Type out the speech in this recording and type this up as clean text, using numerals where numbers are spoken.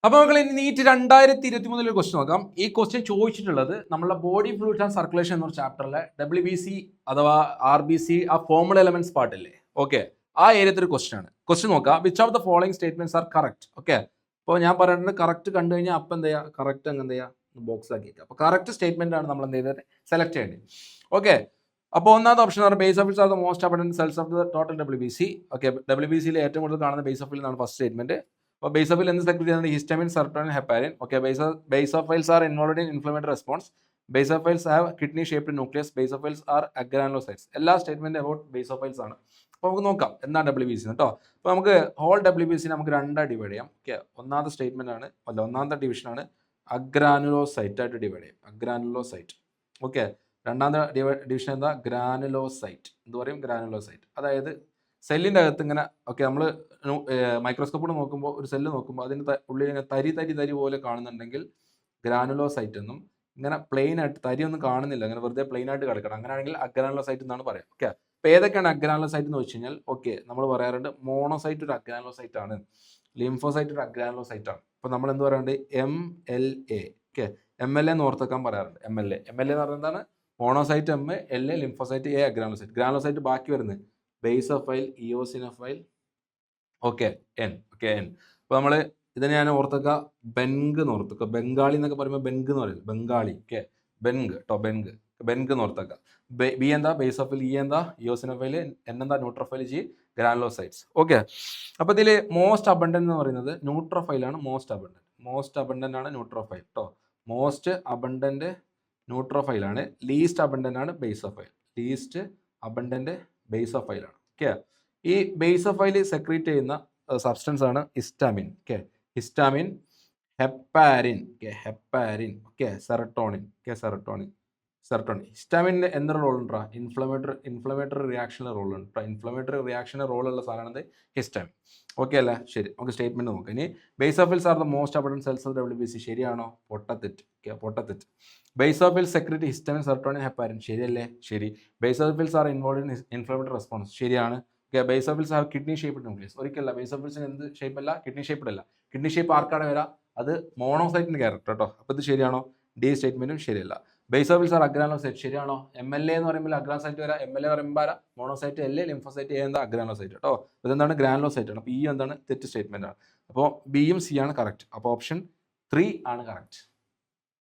അപ്പോൾ മക്കളെ NEET 2023 question നോക്കാം. ഈ ക്വസ്റ്റ്യൻ ചോദിച്ചിട്ടുള്ളത് നമ്മളെ ബോഡി ഫ്ലൂയിഡ്സ് ആൻഡ് സർക്കുലേഷൻ എന്നൊരു ചാപ്റ്ററിലെ WBC അഥവാ RBC ആ ഫോർമുല എലമെന്റ്സ് പാർട്ടില്ലേ, ഓക്കെ, ആ ഏരിയത്തെ ഒരു ക്വസ്റ്റ്യൻ ആണ്. ക്വസ്റ്റ്യൻ നോക്കാം, which of the following statements are correct. Okay, അപ്പോൾ ഞാൻ പറയുന്നത് കറക്റ്റ് കണ്ടു കഴിഞ്ഞാൽ അപ്പം എന്ത് ചെയ്യുക, കറക്റ്റ് അങ്ങ് എന്ത് ചെയ്യുക, ബോക്സിലാക്കിയിട്ട്. അപ്പോൾ കറക്റ്റ് സ്റ്റേറ്റ്മെന്റ് ആണ് നമ്മൾ എന്ത് ചെയ്തത്, സെലക്ട് ചെയ്യേണ്ടത്. ഓക്കെ, അപ്പോൾ ഒന്നാമത്തെ ഓപ്ഷൻ ആണ് basophils are the most abundant cells of the total WBC. Okay, WBCയിൽ ഏറ്റവും കൂടുതൽ കാണുന്ന ബേസ് ഓഫ് ഫിൽ എന്നാണ് ഫസ്റ്റ് സ്റ്റേറ്റ്മെന്റ്. അപ്പോൾ ബേസ് ഓഫ് ഫിൽ എന്ത് സെക്രറ്റ് ചെയ്യുന്നത്, histamine, serotonin, heparin. Okay, basophils are involved in inflammatory response. Basophils have kidney shaped nucleus. Basophils are agranulocytes. എല്ലാ statement about basophils ആണ്. അപ്പോൾ നമുക്ക് നോക്കാം എന്താണ് WBC കേട്ടോ. അപ്പോൾ നമുക്ക് ഹോൾ WBC നമുക്ക് രണ്ടായി ഡിവൈഡ് ചെയ്യാം. ഓക്കെ, ഒന്നാമത്തെ സ്റ്റേറ്റ്മെന്റ് ആണ്, അല്ല ഒന്നാമത്തെ ഡിവിഷൻ ആണ് അഗ്രാനുലോസൈറ്റ് ആയിട്ട് ഡിവൈഡ് ചെയ്യാം. അഗ്രാനുലോസൈറ്റ്. ഓക്കെ, രണ്ടാമത്തെ ഡിവിഷൻ എന്താ, ഗ്രാനുലോസൈറ്റ്. എന്ത് പറയും, ഗ്രാനുലോസൈറ്റ്. അതായത് സെല്ലിൻ്റെ അകത്ത് ഇങ്ങനെ, ഓക്കെ, നമ്മൾ മൈക്രോസ്കോപ്പോട് നോക്കുമ്പോൾ ഒരു സെല്ല് നോക്കുമ്പോൾ അതിൻ്റെ ഉള്ളിൽ ഇങ്ങനെ തരി പോലെ കാണുന്നുണ്ടെങ്കിൽ ഗ്രാനുലോസൈറ്റ് എന്നും, ഇങ്ങനെ പ്ലെയിൻ ആയിട്ട് തരി ഒന്നും കാണുന്നില്ല, അങ്ങനെ വെറുതെ പ്ലെയിൻ ആയിട്ട് കിടക്കണം, അങ്ങനെയാണെങ്കിൽ അഗ്രാനുലോസൈറ്റ് എന്നാണ് പറയാം. ഓക്കെ, അപ്പോൾ ഏതൊക്കെയാണ് അഗ്രാനുലോസൈറ്റ് എന്ന് വെച്ച് കഴിഞ്ഞാൽ, ഓക്കെ, നമ്മൾ പറയാറുണ്ട് മോണോസൈറ്റ് ഒരു അഗ്രാനുലോസൈറ്റ് ആണ്, ലിംഫോസൈറ്റ് ഒരു അഗ്രാനുലോസൈറ്റ് ആണ്. അപ്പോൾ നമ്മൾ എന്ത് പറയാറുണ്ട്, MLA. ഓക്കെ, MLA എന്ന് ഓർത്തെക്കാൻ പറയാറുണ്ട്. MLA എന്ന് പറയുന്നത് എന്താണ്, monocyte MLA, lymphocyte A, agranulocyte. Granulocyte ബാക്കി വരുന്നത് basophil, eosinophil, okay, N. Okay, N. അപ്പോൾ നമ്മൾ ഇതിനെ ഞാൻ ഓർത്തക്ക ബെൻഗ് എന്ന് ഓർത്തക്ക. ബംഗാളി എന്നൊക്കെ പറയുമ്പോൾ ബെൻഗ് എന്ന് പറയും, ബംഗാളി. ഓക്കെ, ബെൻഗ് കേട്ടോ, ബെൻഗ് എന്ന് ഓർത്തക്ക. B എന്താ, ബേസോഫൈൽ. E എന്താ, ഇയോസിനോഫൈൽ. N എന്താ, ന്യൂട്രോഫൈൽ. G granulocytes. ഓക്കെ, അപ്പോൾ ഇതിൽ മോസ്റ്റ് അബണ്ടന്റ് എന്ന് പറയുന്നത് ന്യൂട്രോഫൈലാണ്. മോസ്റ്റ് അബണ്ടന്റ് ആണ് ന്യൂട്രോഫൈൽ കേട്ടോ. മോസ്റ്റ് അബണ്ടന്റ് ന്യൂട്രോഫൈൽ ആണ്. ലീസ്റ്റ് അബണ്ടന്റ് ആണ് ബേസോഫൈൽ. ലീസ്റ്റ് അബണ്ടന്റ് ബേസോഫൈൽ ആണ്. ഓക്കെ, ഈ ബേസോഫൈൽ സെക്രീറ്റ് ചെയ്യുന്ന സബ്സ്റ്റൻസ് ആണ് histamine. Okay, histamine, heparin. Okay, heparin. Okay, serotonin. Okay, serotonin. ഹിസ്റ്റാമിൻ്റെ എന്തൊരു റോൾ ഉണ്ടാ, ഇൻഫ്ലമേറ്ററി റിയാക്ഷന് റോൾ ഉണ്ട്. ഇൻഫ്ലമേറ്ററി റിയാക്ഷന് റോളുള്ള സാധനമാണ് ഹിസ്റ്റാമിൻ. ഓക്കെ അല്ലേ, ശരി. നമുക്ക് സ്റ്റേറ്റ്മെന്റ് നോക്കാം. ഇനി basophils are the most abundant cells of WBC. ശരിയാണോ, പൊട്ടത്തെറ്റ്. ഓക്കെ, പൊട്ടത്തെറ്റ്. Basophils secrete histamine, serotonin, heparin. ശരിയല്ലേ, ശരി. Basophils are involve in inflammatory response. ശരിയാണ്. Okay, basophils have kidney shaped nucleus. ഒരിക്കലല്ല, ബേസോഫിൽസിന് എന്ത് ഷേപ്പ് അല്ല, കിഡ്നി ഷേപ്ഡ് അല്ല. കിഡ്നി ഷേപ്പ് ആർക്കാണ് വരാം, അത് മോണോസൈറ്റിന്റെ ക്യാരക്ടർ കേട്ടോ. അപ്പോൾ ഇത് ശരിയാണോ, ഡി സ്റ്റേറ്റ്മെന്റും ശരിയല്ല. Basophils are agranulocyte. ശരിയാണോ, MLA എന്ന് പറയുമ്പോൾ അഗ്രാനുലോസൈറ്റ് വരാം. MLA പറയുമ്പോൾ മോണോസൈറ്റ്, LA, ലിംഫോസൈറ്റ്. A എന്താ, അഗ്രാനുലോസൈറ്റ് കേട്ടോ. ഇതെന്താണ്, ഗ്രാനുലോസൈറ്റ് ആണ്. അപ്പോൾ ഈ എന്താണ്, തെറ്റ് സ്റ്റേറ്റ്മെന്റ് ആണ്. അപ്പോൾ B യും C ആണ് കറക്റ്റ്. അപ്പോൾ ഓപ്ഷൻ 3 ആണ് കറക്റ്റ്.